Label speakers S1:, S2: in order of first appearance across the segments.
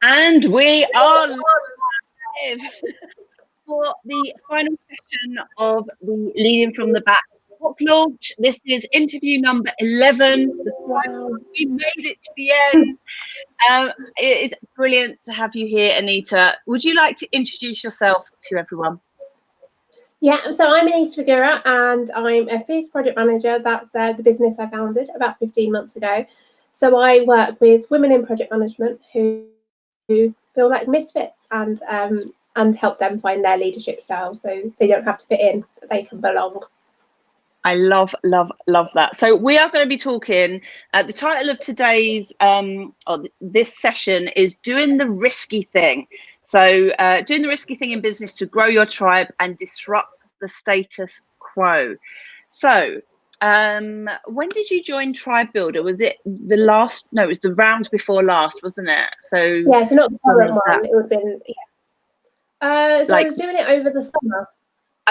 S1: And we are live for the final session of the Leading from the Back book launch. This is interview number 11. The final one. We made it to the end. It is brilliant to have you here, Anita. Would you like to introduce yourself to everyone?
S2: Yeah, so I'm Anita Phagura and I'm a fierce project manager. That's the business I founded about 15 months ago. So I work with women in project management who feel like misfits and help them find their leadership style so they don't have to fit in, they can belong.
S1: I love that. So we are going to be talking, the title of today's this session is Doing the Risky Thing. So doing the risky thing in business to grow your tribe and disrupt the status quo. So when did you join Tribe Builder? Was it the last? No, it was the round before last, wasn't it? So
S2: yeah, so not the current one. It would have been so I was doing it over the summer.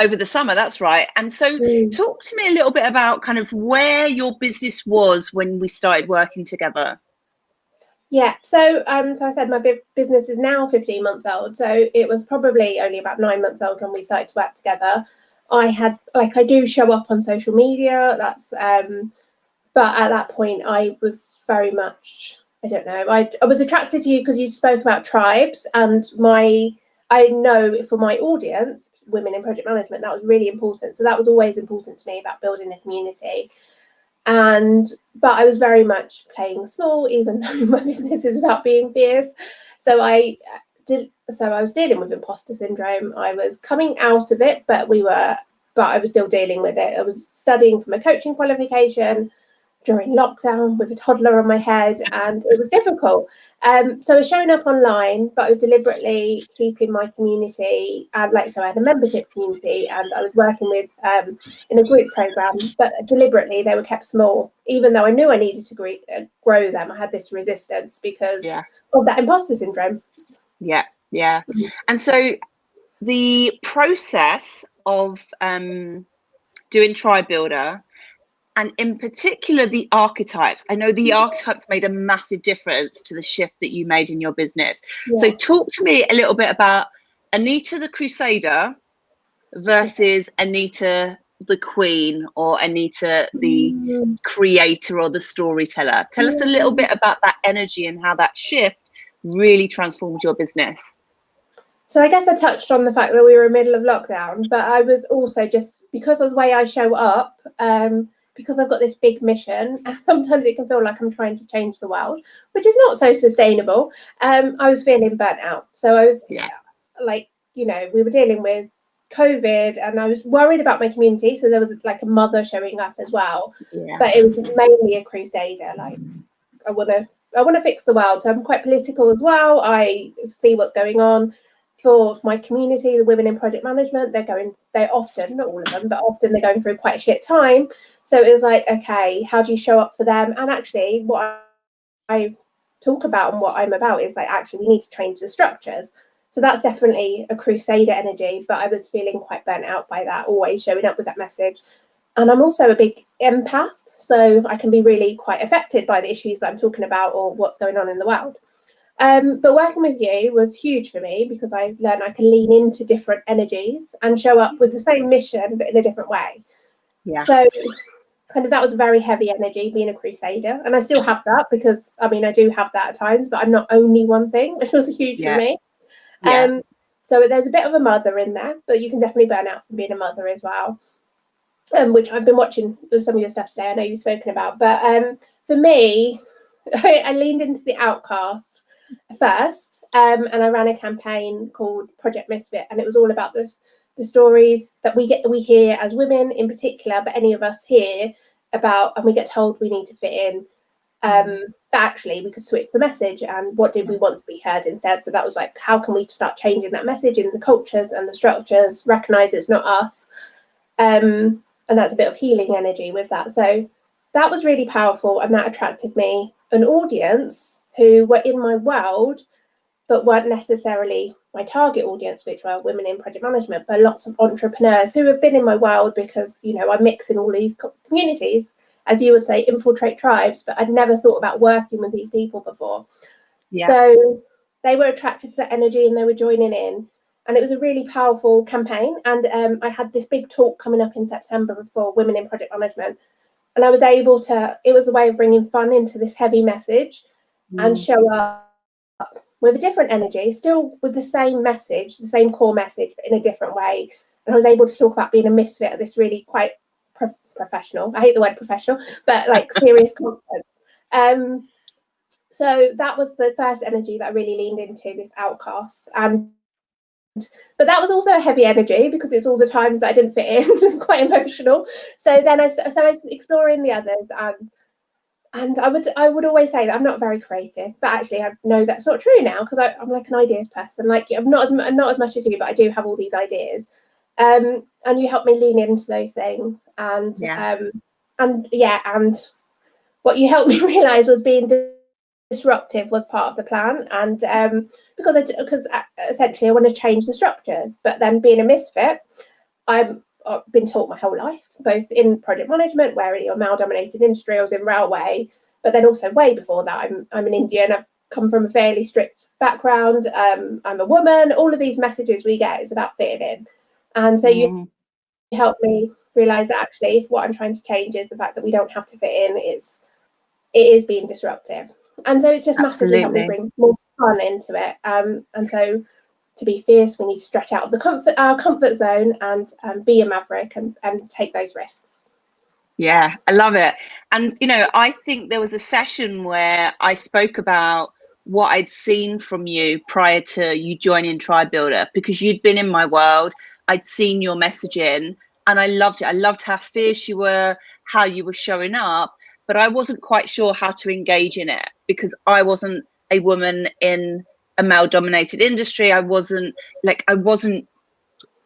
S1: Over the summer, that's right. And so talk to me a little bit about kind of where your business was when we started working together.
S2: Yeah, so I said my business is now 15 months old, so it was probably only about 9 months old when we started to work together. I do show up on social media, that's but at that point I was very much, I don't know, I was attracted to you because you spoke about tribes, and I know for my audience, women in project management, that was really important. So that was always important to me about building a community. But I was very much playing small, even though my business is about being fierce. So I was dealing with imposter syndrome. I was coming out of it, but I was still dealing with it. I was studying for my coaching qualification during lockdown with a toddler on my head, and it was difficult. So I was showing up online, but I was deliberately keeping my community, so I had a membership community, and I was working with in a group program, but deliberately they were kept small, even though I knew I needed to grow them. I had this resistance because of that imposter syndrome.
S1: Yeah. And so the process of doing Tribe Builder, and in particular the archetypes, I know the archetypes made a massive difference to the shift that you made in your business. So talk to me a little bit about Anita the Crusader versus Anita the Queen, or Anita the creator or the storyteller. Tell us a little bit about that energy and how that shift really transformed your business.
S2: So I guess I touched on the fact that we were in the middle of lockdown, but I was also, just because of the way I show up, because I've got this big mission, and sometimes it can feel like I'm trying to change the world, which is not so sustainable. I was feeling burnt out. So I was we were dealing with COVID, and I was worried about my community. So there was like a mother showing up as well, but it was mainly a crusader. Like I want to fix the world. So I'm quite political as well. I see what's going on. For my community, the women in project management, they're often, not all of them, but often they're going through quite a shit time. So it was like, okay, how do you show up for them? And actually what I talk about and what I'm about is like, actually we need to change the structures. So that's definitely a crusader energy, but I was feeling quite burnt out by that, always showing up with that message. And I'm also a big empath, so I can be really quite affected by the issues that I'm talking about or what's going on in the world. But working with you was huge for me because I learned I can lean into different energies and show up with the same mission, but in a different way. So kind of that was a very heavy energy, being a crusader. And I still have that because, I mean, I do have that at times, but I'm not only one thing, which was huge for me. So there's a bit of a mother in there, but you can definitely burn out from being a mother as well, which I've been watching some of your stuff today. I know you've spoken about. But for me, I leaned into the outcast first, and I ran a campaign called Project Misfit, and it was all about the stories that we hear as women in particular, but any of us hear about, and we get told we need to fit in, but actually we could switch the message, and what did we want to be heard instead? So that was like, how can we start changing that message in the cultures and the structures, recognize it's not us, and that's a bit of healing energy with that. So that was really powerful, and that attracted me an audience who were in my world, but weren't necessarily my target audience, which were women in project management, but lots of entrepreneurs who have been in my world because, you know, I mix in all these communities, as you would say, infiltrate tribes, but I'd never thought about working with these people before. So they were attracted to that energy and they were joining in. And it was a really powerful campaign. And I had this big talk coming up in September for women in project management. And I was able to, it was a way of bringing fun into this heavy message and show up with a different energy, still with the same message, the same core message, but in a different way. And I was able to talk about being a misfit at this really quite professional, I hate the word professional, but like serious conference. So that was the first energy that I really leaned into, this outcast. But that was also a heavy energy because it's all the times that I didn't fit in. It's quite emotional. So then I was exploring the others, and I would always say that I'm not very creative, but actually I know that's not true now because I'm like an ideas person. Like I'm not as much as you, but I do have all these ideas. And you helped me lean into those things, and what you helped me realize was being disruptive was part of the plan, and because essentially I want to change the structures, but then being a misfit, I've been taught my whole life, both in project management, where you're male-dominated industry, I was in railway, but then also way before that, I'm an Indian, I've come from a fairly strict background, I'm a woman, all of these messages we get is about fitting in, and so you helped me realize that actually if what I'm trying to change is the fact that we don't have to fit in, it is being disruptive. And so it just massively helped me bring more fun into it. And so to be fierce, we need to stretch out of our comfort zone and be a maverick and take those risks.
S1: Yeah, I love it. And, you know, I think there was a session where I spoke about what I'd seen from you prior to you joining Tribe Builder, because you'd been in my world. I'd seen your messaging and I loved it. I loved how fierce you were, how you were showing up, but I wasn't quite sure how to engage in it because I wasn't a woman in a male-dominated industry. I wasn't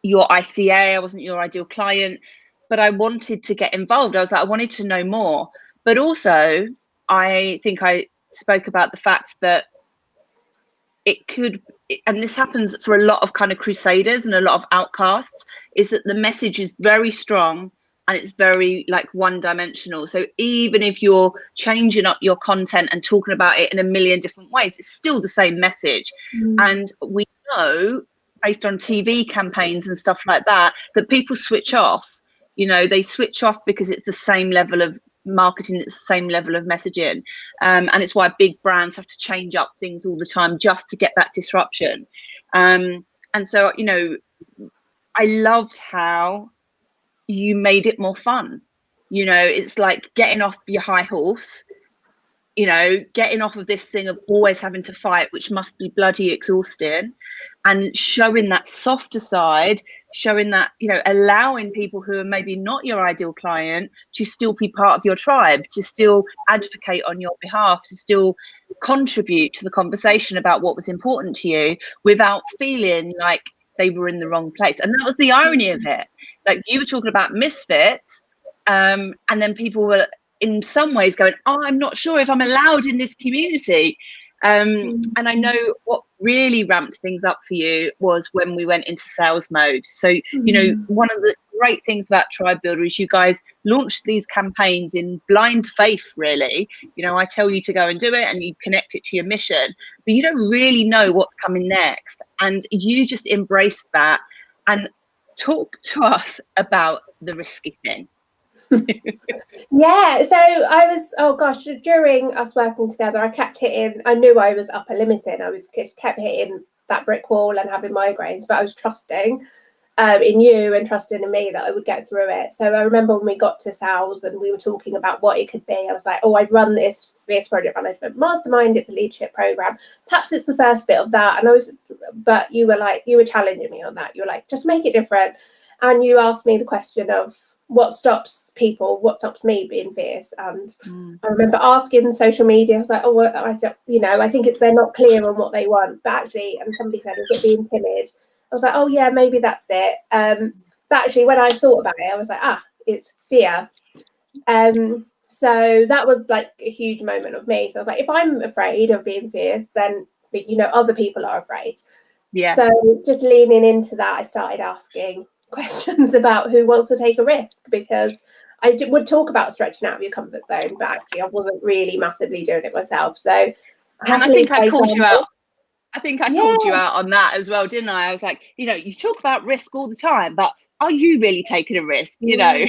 S1: your ICA, I wasn't your ideal client, but I wanted to get involved. I was like, I wanted to know more. But also, I think I spoke about the fact that it could, and this happens for a lot of kind of crusaders and a lot of outcasts, is that the message is very strong and it's very like one-dimensional. So even if you're changing up your content and talking about it in a million different ways, it's still the same message. And we know, based on TV campaigns and stuff like that, that people switch off. You know, they switch off because it's the same level of marketing, it's the same level of messaging, and it's why big brands have to change up things all the time just to get that disruption. And so, you know, I loved how you made it more fun. You know, it's like getting off your high horse, you know, getting off of this thing of always having to fight, which must be bloody exhausting, and showing that softer side, showing that, you know, allowing people who are maybe not your ideal client to still be part of your tribe, to still advocate on your behalf, to still contribute to the conversation about what was important to you without feeling like they were in the wrong place. And that was the irony of it. Like you were talking about misfits, and then people were in some ways going, oh, I'm not sure if I'm allowed in this community. And I know what really ramped things up for you was when we went into sales mode. So, you know, one of the great things about Tribe Builder is you guys launched these campaigns in blind faith, really. You know, I tell you to go and do it and you connect it to your mission, but you don't really know what's coming next. And you just embraced that and talk to us about the risky thing.
S2: Yeah, so I was, oh gosh, during us working together, I kept hitting, I knew I was upper limiting. I was just kept hitting that brick wall and having migraines, but I was trusting in you and trusting in me that I would get through it. So I remember when we got to sales and we were talking about what it could be, I was like, oh, I'd run this fierce project management mastermind. It's a leadership program. Perhaps it's the first bit of that. But you were like, you were challenging me on that. You were like, just make it different. And you asked me the question of, what stops me being fierce? And I remember asking social media, I was like, oh, I think they're not clear on what they want. But actually, and somebody said, is it being timid? I was like, oh yeah, maybe that's it. But actually, when I thought about it, I was like, it's fear. So that was like a huge moment of me. So I was like, if I'm afraid of being fierce, then, you know, other people are afraid. Yeah. So just leaning into that, I started asking questions about who wants to take a risk, because I would talk about stretching out of your comfort zone, but actually I wasn't really massively doing it myself. So I think I called you out.
S1: I think I called you out on that as well, didn't I? I was like, you know, you talk about risk all the time, but are you really taking a risk, you know?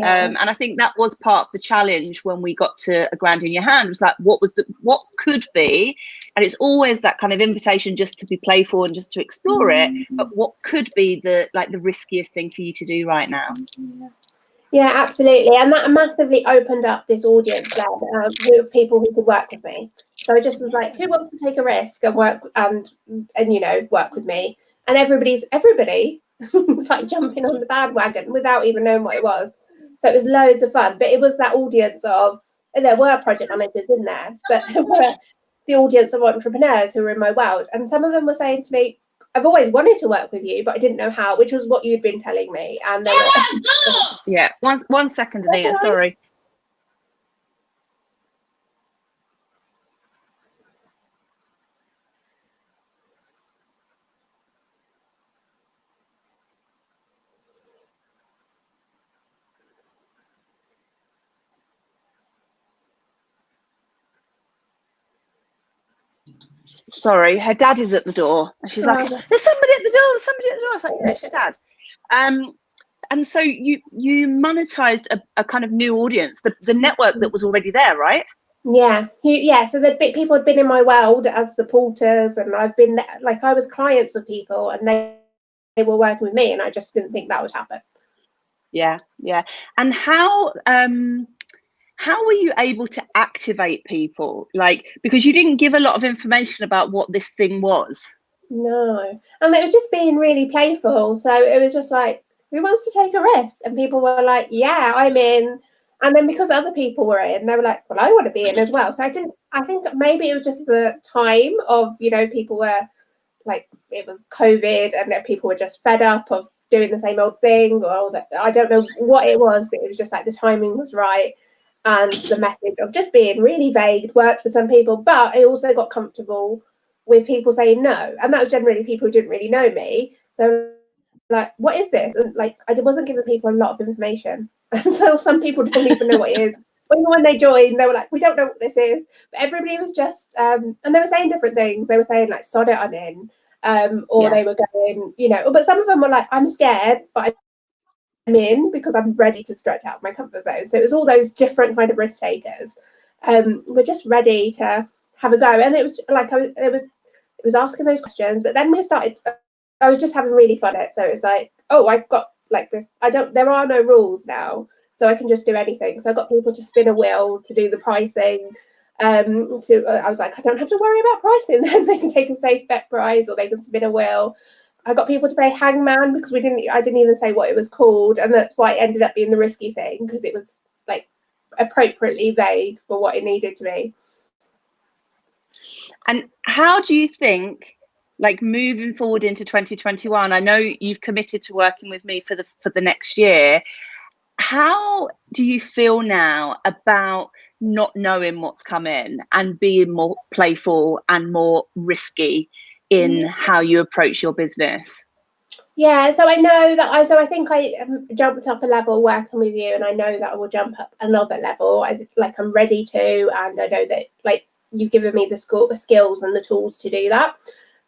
S1: And I think that was part of the challenge when we got to a grand in your hand, was like, what could be? And it's always that kind of invitation just to be playful and just to explore it, but what could be the riskiest thing for you to do right now?
S2: Yeah, absolutely. And that massively opened up this audience then with people who could work with me. So I just was like, who wants to take a risk and work and you know, work with me? And everybody was like jumping on the bandwagon without even knowing what it was. So it was loads of fun. But it was that audience of, and there were project managers in there, but there were the audience of entrepreneurs who were in my world. And some of them were saying to me, I've always wanted to work with you, but I didn't know how, which was what you'd been telling me. And they were
S1: yeah, one second, Anita, sorry. Sorry, her dad is at the door, and she's like, "There's somebody at the door. There's somebody at the door." I was like, "Yeah, it's your dad." And so you monetized a kind of new audience, the network that was already there, right?
S2: Yeah. So the people had been in my world as supporters, and I've been there, like I was clients of people, and they were working with me, and I just didn't think that would happen.
S1: Yeah. And how were you able to activate people? Like, because you didn't give a lot of information about what this thing was.
S2: No. And it was just being really playful. So it was just like, who wants to take a risk? And people were like, yeah, I'm in. And then because other people were in, they were like, well, I want to be in as well. So I think maybe it was just the time of, you know, people were like, it was COVID and that people were just fed up of doing the same old thing, or that, I don't know what it was, but it was just like the timing was right. And the message of just being really vague worked for some people, but I also got comfortable with people saying no. And that was generally people who didn't really know me. So like, what is this? And like, I wasn't giving people a lot of information. And so some people don't even know what it is. When they joined, they were like, we don't know what this is. But everybody was just, and they were saying different things. They were saying like, sod it, I'm in. Or they were going, you know, but some of them were like, I'm scared, but I'm in because I'm ready to stretch out my comfort zone. So it was all those different kind of risk takers. We're just ready to have a go. And it was like, it was asking those questions, but then I was just having really fun at it. So it's like, oh, I've got like this, there are no rules now, so I can just do anything. So I got people to spin a wheel to do the pricing. So I was like, I don't have to worry about pricing. Then they can take a safe bet price, or they can spin a wheel. I got people to play hangman because I didn't even say what it was called, and that's why it ended up being the risky thing, because it was like appropriately vague for what it needed to be.
S1: And how do you think, like moving forward into 2021, I know you've committed to working with me for the next year. How do you feel now about not knowing what's coming and being more playful and more risky in how you approach your business?
S2: Yeah, so I know that I think I jumped up a level working with you, and I know that I will jump up another level. I'm ready to, and I know that like you've given me the skills and the tools to do that.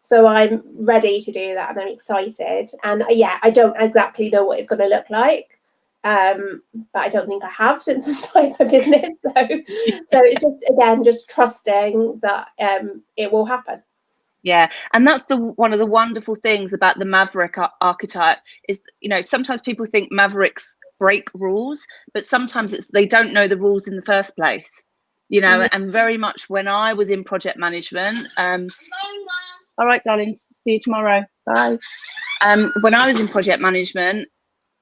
S2: So I'm ready to do that, and I'm excited. And yeah, I don't exactly know what it's going to look like, but I don't think I have since I started my business. So it's just, again, just trusting that it will happen.
S1: Yeah, and that's one of the wonderful things about the maverick archetype is, you know, sometimes people think mavericks break rules, but sometimes they don't know the rules in the first place, you know. And very much when I was in project management, all right, darling, see you tomorrow, bye. When I was in project management,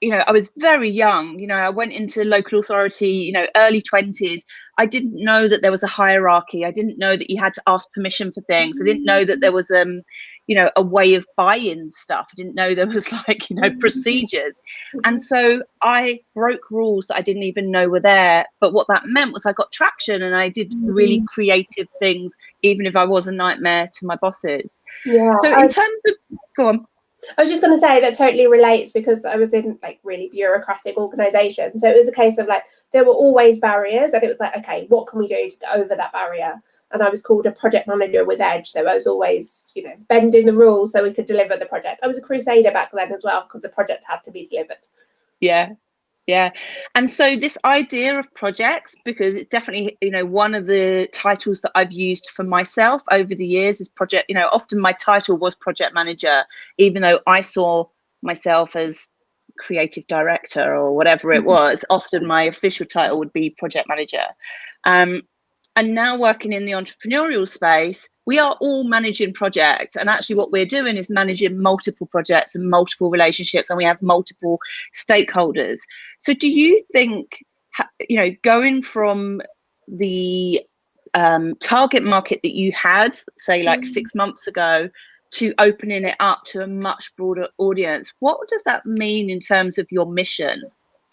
S1: you know, I was very young, you know, I went into local authority, you know, early 20s. I didn't know that there was a hierarchy. I didn't know that you had to ask permission for things. I didn't know that there was, you know, a way of buying stuff. I didn't know there was like, you know, procedures. And so I broke rules that I didn't even know were there. But what that meant was I got traction and I did really creative things, even if I was a nightmare to my bosses.
S2: Yeah.
S1: So in terms of, go on.
S2: I was just going to say that totally relates, because I was in like really bureaucratic organizations. So it was a case of like, there were always barriers, and it was like, okay, what can we do to get over that barrier? and I was called a project manager with Edge. So I was always, you know, bending the rules so we could deliver the project. I was a crusader back then as well, because the project had to be delivered.
S1: Yeah. Yeah. And so this idea of projects, because it's definitely, you know, one of the titles that I've used for myself over the years is project, you know, often my title was project manager, even though I saw myself as creative director or whatever it was. Often my official title would be project manager. And now working in the entrepreneurial space, we are all managing projects. And actually what we're doing is managing multiple projects and multiple relationships, and we have multiple stakeholders. So do you think, you know, going from the target market that you had, say like 6 months ago, to opening it up to a much broader audience, what does that mean in terms of your mission?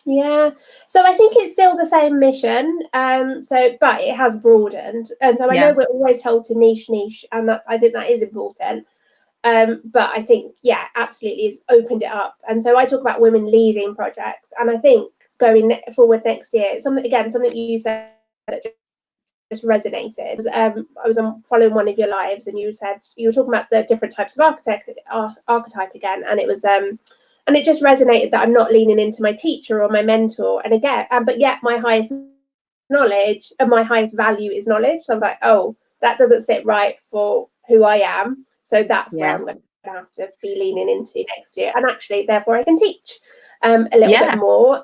S2: Yeah, so I think it's still the same mission, but it has broadened, and so I know we're always told to niche, and I think that is important. But I think, yeah, absolutely, it's opened it up, and so I talk about women leading projects, and I think going forward next year, something you said that just resonated. I was following one of your lives, and you said you were talking about the different types of archetype again, and it was and it just resonated that I'm not leaning into my teacher or my mentor, and again, but yet my highest knowledge and my highest value is knowledge. So I'm like, oh, that doesn't sit right for who I am. So that's where I'm going to have to be leaning into next year, and actually, therefore, I can teach a little bit more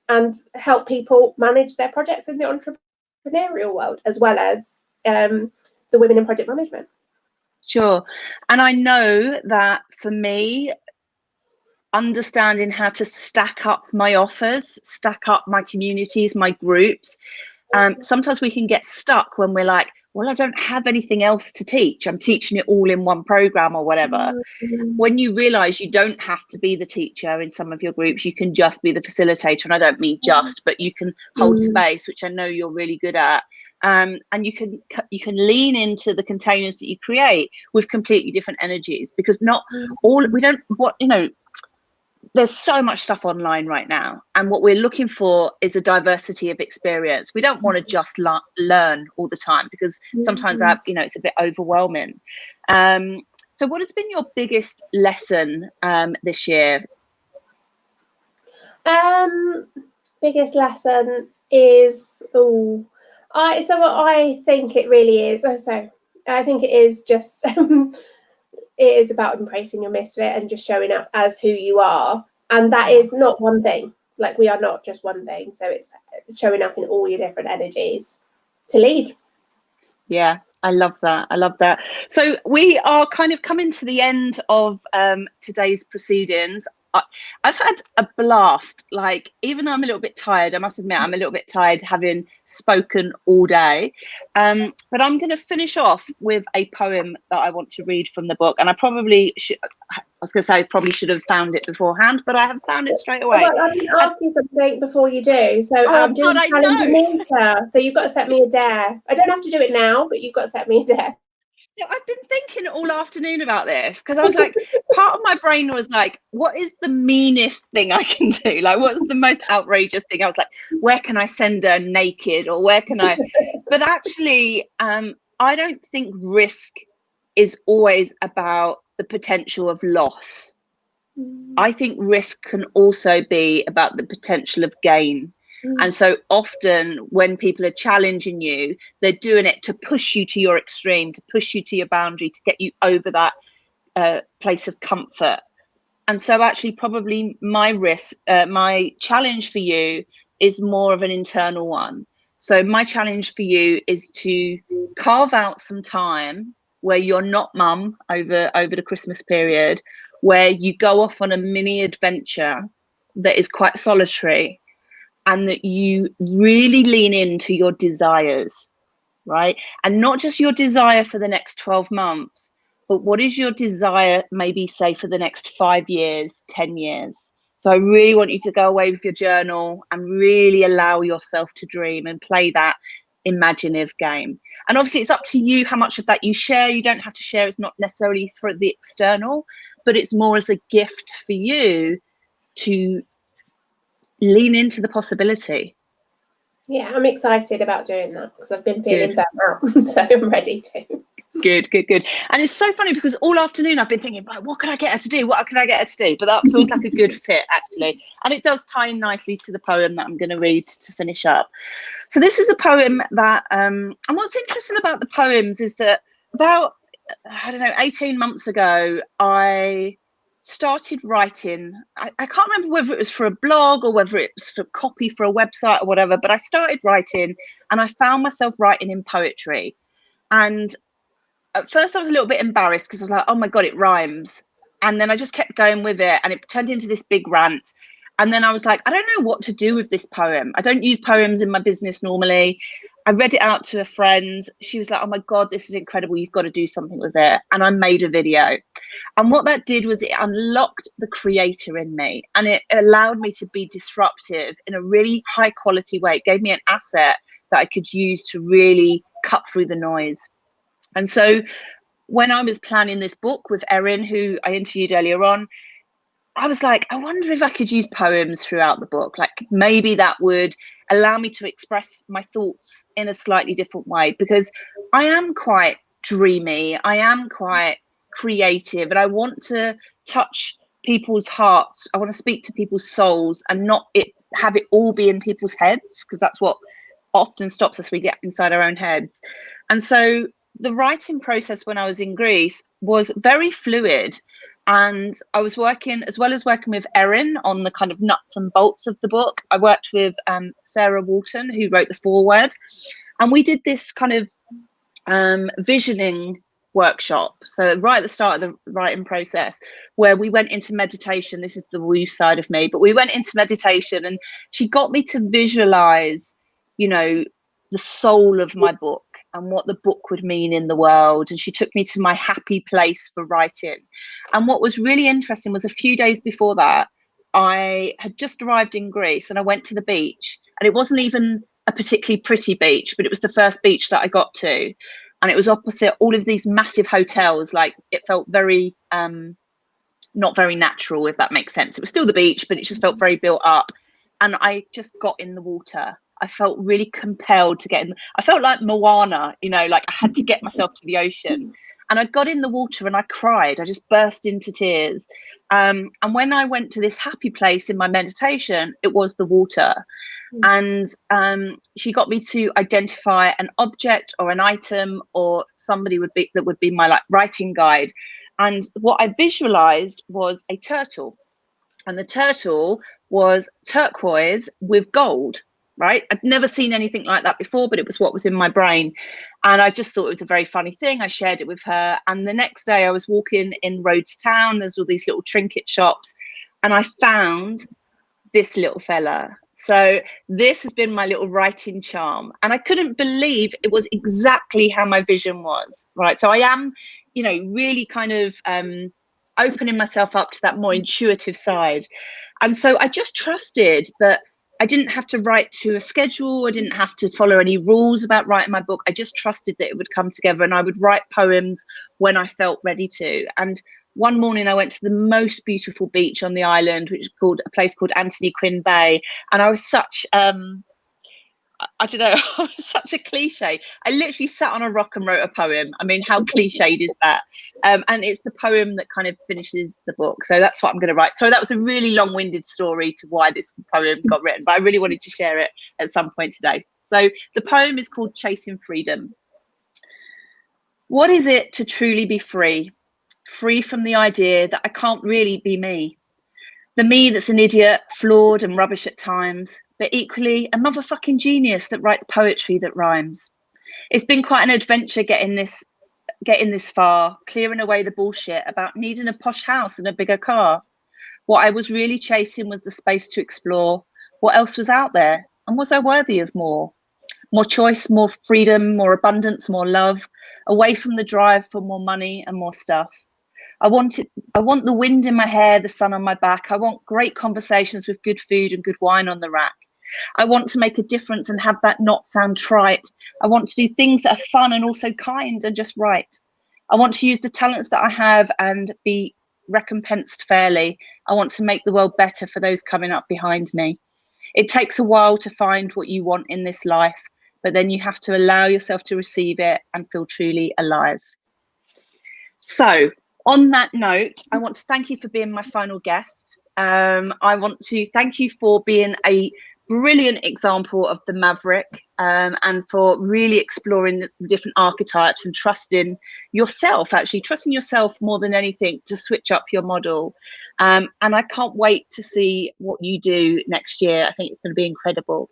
S2: and help people manage their projects in the entrepreneurial world, as well as the women in project management.
S1: Sure. And I know that for me, understanding how to stack up my offers, stack up my communities, my groups. Sometimes we can get stuck when we're like, well, I don't have anything else to teach. I'm teaching it all in one program or whatever. When you realize you don't have to be the teacher in some of your groups, you can just be the facilitator. And I don't mean just, but you can hold space, which I know you're really good at. And you can lean into the containers that you create with completely different energies, because there's so much stuff online right now, and what we're looking for is a diversity of experience. We don't want to just learn all the time, because sometimes it's a bit overwhelming. So what has been your biggest lesson this year?
S2: Biggest lesson is I think it really is. I think it is just it is about embracing your misfit and just showing up as who you are. And that is not one thing. Like, we are not just one thing. So it's showing up in all your different energies to lead.
S1: Yeah, I love that. I love that. So we are kind of coming to the end of today's proceedings. I've had a blast. Like, even though I'm a little bit tired, I must admit I'm a little bit tired having spoken all day. But I'm going to finish off with a poem that I want to read from the book. And I probably should have found it beforehand, but I have found it straight away.
S2: Well, I can ask you something before you do. So I'm doing challenge Anita. So you've got to set me a dare. I don't have to do it now, but you've got to set me a dare.
S1: I've been thinking all afternoon about this, because I was like, part of my brain was like, what is the meanest thing I can do? Like, what's the most outrageous thing? I was like, where can I send her naked, or where can I? But actually, I don't think risk is always about the potential of loss. I think risk can also be about the potential of gain. And so often when people are challenging you, they're doing it to push you to your extreme, to push you to your boundary, to get you over that place of comfort. And so actually probably my challenge for you is more of an internal one. So my challenge for you is to carve out some time where you're not mum over the Christmas period, where you go off on a mini adventure that is quite solitary, and that you really lean into your desires, right? And not just your desire for the next 12 months, but what is your desire, maybe say for the next 5 years, 10 years. So I really want you to go away with your journal and really allow yourself to dream and play that imaginative game. And obviously it's up to you how much of that you share. You don't have to share. It's not necessarily for the external, but it's more as a gift for you to lean into the possibility.
S2: Yeah, I'm excited about doing that because I've been feeling
S1: Good.
S2: burnt out, so I'm ready to.
S1: Good. And it's so funny because all afternoon I've been thinking, right, what can I get her to do? What can I get her to do? But that feels like a good fit, actually. And it does tie in nicely to the poem that I'm going to read to finish up. So this is a poem that, and what's interesting about the poems is that about, I don't know, 18 months ago, I started writing. I can't remember whether it was for a blog or whether it was for copy for a website or whatever, but I started writing and I found myself writing in poetry. And at first I was a little bit embarrassed because I was like, oh my God, it rhymes. And then I just kept going with it and it turned into this big rant. And then I was like, I don't know what to do with this poem. I don't use poems in my business normally. I read it out to a friend. She was like, oh my God, this is incredible. You've got to do something with it. And I made a video. And what that did was it unlocked the creator in me and it allowed me to be disruptive in a really high quality way. It gave me an asset that I could use to really cut through the noise. And so when I was planning this book with Erin, who I interviewed earlier on, I was like, I wonder if I could use poems throughout the book. Like maybe that would allow me to express my thoughts in a slightly different way, because I am quite dreamy. I am quite creative and I want to touch people's hearts. I want to speak to people's souls and not have it all be in people's heads, because that's what often stops us. We get inside our own heads. And so the writing process when I was in Greece was very fluid. And I was working, as well as working with Erin on the kind of nuts and bolts of the book, I worked with Sarah Walton, who wrote the foreword. And we did this kind of visioning workshop. So right at the start of the writing process, where we went into meditation. This is the woo side of me, but we went into meditation and she got me to visualize, you know, the soul of my book and what the book would mean in the world. And she took me to my happy place for writing. And what was really interesting was a few days before that, I had just arrived in Greece and I went to the beach, and it wasn't even a particularly pretty beach, but it was the first beach that I got to. And it was opposite all of these massive hotels. Like it felt very, not very natural, if that makes sense. It was still the beach, but it just felt very built up. And I just got in the water. I felt really compelled to get in. I felt like Moana, you know, like I had to get myself to the ocean. And I got in the water and I cried. I just burst into tears. And when I went to this happy place in my meditation, it was the water. And she got me to identify an object or an item or somebody that would be my like writing guide. And what I visualized was a turtle. And the turtle was turquoise with gold. Right. I'd never seen anything like that before, but it was what was in my brain. And I just thought it was a very funny thing. I shared it with her. And the next day I was walking in Rhodes Town. There's all these little trinket shops. And I found this little fella. So this has been my little writing charm. And I couldn't believe it was exactly how my vision was. Right. So I am, you know, really kind of opening myself up to that more intuitive side. And so I just trusted that I didn't have to write to a schedule. I didn't have to follow any rules about writing my book. I just trusted that it would come together, and I would write poems when I felt ready to. And one morning I went to the most beautiful beach on the island, which is called a place called Anthony Quinn Bay. And I was such, I don't know, I was such a cliche. I literally sat on a rock and wrote a poem. I mean, how cliched is that? And it's the poem that kind of finishes the book. So that's what I'm going to write. So that was a really long-winded story to why this poem got written, but I really wanted to share it at some point today. So the poem is called Chasing Freedom. What is it to truly be free? Free from the idea that I can't really be me. The me that's an idiot, flawed and rubbish at times, but equally a motherfucking genius that writes poetry that rhymes. It's been quite an adventure getting this far, clearing away the bullshit about needing a posh house and a bigger car. What I was really chasing was the space to explore what else was out there, and was I worthy of more? More choice, more freedom, more abundance, more love, away from the drive for more money and more stuff. I want the wind in my hair, the sun on my back. I want great conversations with good food and good wine on the rack. I want to make a difference and have that not sound trite. I want to do things that are fun and also kind and just right. I want to use the talents that I have and be recompensed fairly. I want to make the world better for those coming up behind me. It takes a while to find what you want in this life, but then you have to allow yourself to receive it and feel truly alive. So on that note, I want to thank you for being my final guest. I want to thank you for being a brilliant example of the maverick, and for really exploring the different archetypes and trusting yourself, actually trusting yourself more than anything to switch up your model. And I can't wait to see what you do next year. I think it's going to be incredible.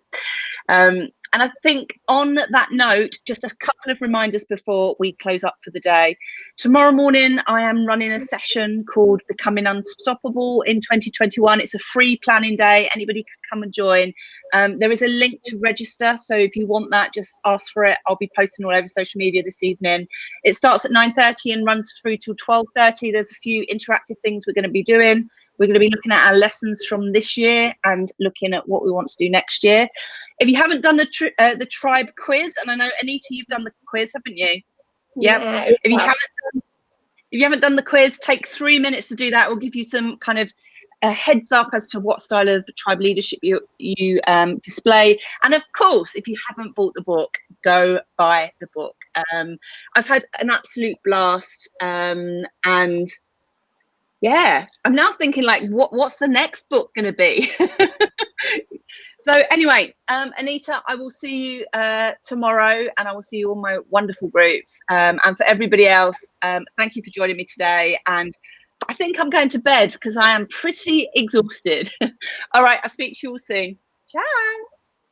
S1: And I think on that note, just a couple of reminders before we close up for the day. Tomorrow morning, I am running a session called Becoming Unstoppable in 2021. It's a free planning day. Anybody can come and join. There is a link to register. So if you want that, just ask for it. I'll be posting all over social media this evening. It starts at 9:30 and runs through till 12:30. There's a few interactive things we're going to be doing. We're going to be looking at our lessons from this year and looking at what we want to do next year. If you haven't done the tribe quiz, and I know Anita, you've done the quiz, haven't you? Yep.
S2: Yeah.
S1: If you haven't done the quiz, take 3 minutes to do that. We'll give you some kind of a heads up as to what style of tribe leadership you display. And of course, if you haven't bought the book, go buy the book. I've had an absolute blast, and yeah, I'm now thinking like, what's the next book going to be? So anyway, Anita, I will see you tomorrow, and I will see you on my wonderful groups. And for everybody else, thank you for joining me today. And I think I'm going to bed because I am pretty exhausted. All right, I'll speak to you all soon. Ciao.